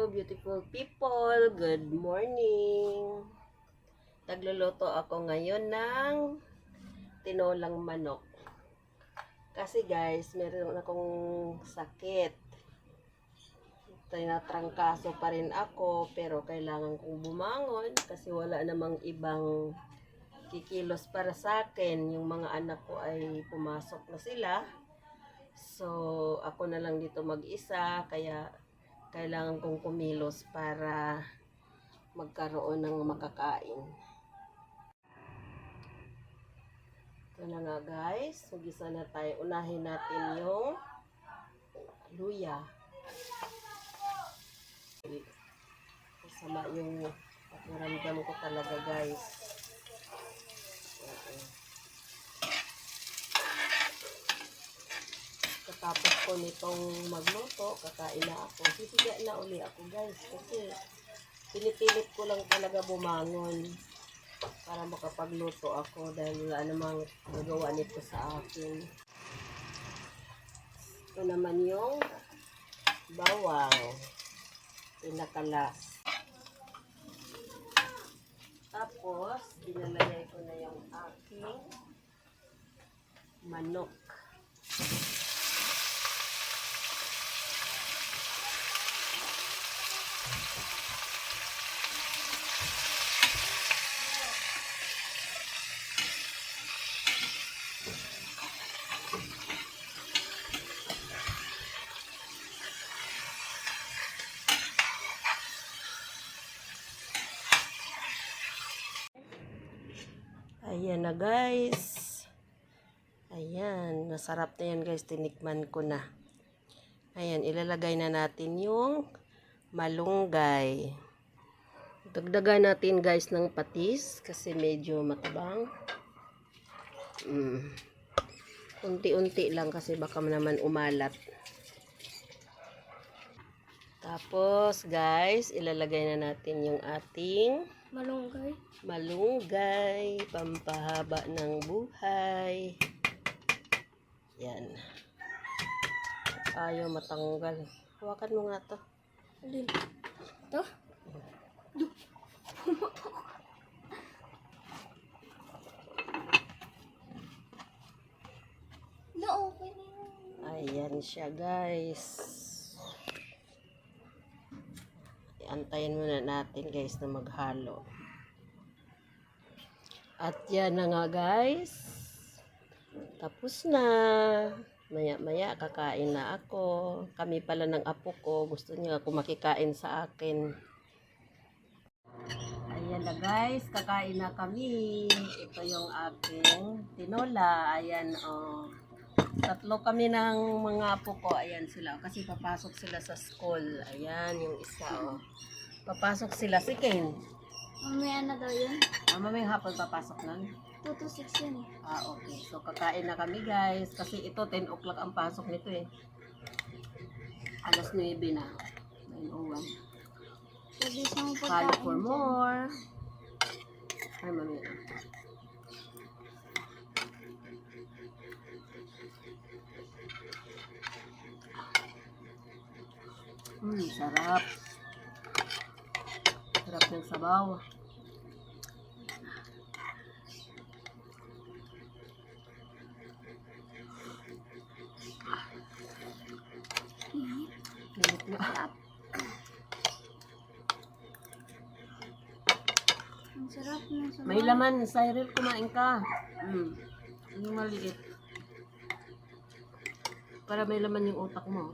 beautiful people. Good morning. Nagluluto ako ngayon ng tinolang manok. Kasi guys, meron akong sakit. Tinatrangkaso pa rin ako, pero kailangan kong bumangon kasi wala namang ibang kikilos para sa akin. Yung mga anak ko ay pumasok na sila. So, ako na lang dito mag-isa, kaya kailangan kong kumilos para magkaroon ng makakain. Ito na nga guys, magisa na tayo. Unahin natin yung luya. Masama yung pakiramdam ko talaga guys. Tapos ko nitong magluto, kakain na ako. Sisiga na uli ako guys kasi pinipilit ko lang talaga bumangon para makapagluto ako dahil wala namang gagawa nito sa akin. Ito naman yung bawang, pinakalas. Tapos dinalagay ko na yung aking manok. Ayan na guys. Ayan, nasarap na yan guys. Tinikman ko na. Ayan, ilalagay na natin yung malunggay. Dagdagan natin guys ng patis kasi medyo matabang. Unti-unti lang kasi baka naman umalat. Tapos guys, ilalagay na natin yung ating malunggay, pampahaba ng buhay. Yan. Ayaw matanggal. Hawakan mo nga to. Ito? No, okay na yun. Ayan siya guys. Antayin muna natin guys na maghalo. At yan na nga guys. Tapos na. Maya-maya kakain na ako. Kami pala ng apo ko. Gusto niya ako makikain sa akin. Ayan na guys. Kakain na kami. Ito yung aking tinola. Ayan o. Tatlo kami ng mga apo ko. Ayan sila. Kasi papasok sila sa school. Ayan yung isa o. Papasok sila. Si Kane. Mamaya na daw yun. Mamayang hapon papasok nun. 2 to 6 yun eh. Okay. So, kakain na kami guys. Kasi ito, 10 o'clock ang pasok nito eh. Alas 9 na. 9:01. Sabi sa mo Follow pagkain for dyan. more. Ay, mami. Sarap. Sarap ng sabaw. Init na. Ang sarap na sabaw. May laman, Cyril, kumain ka. Yung maliit. Para may laman yung utak mo.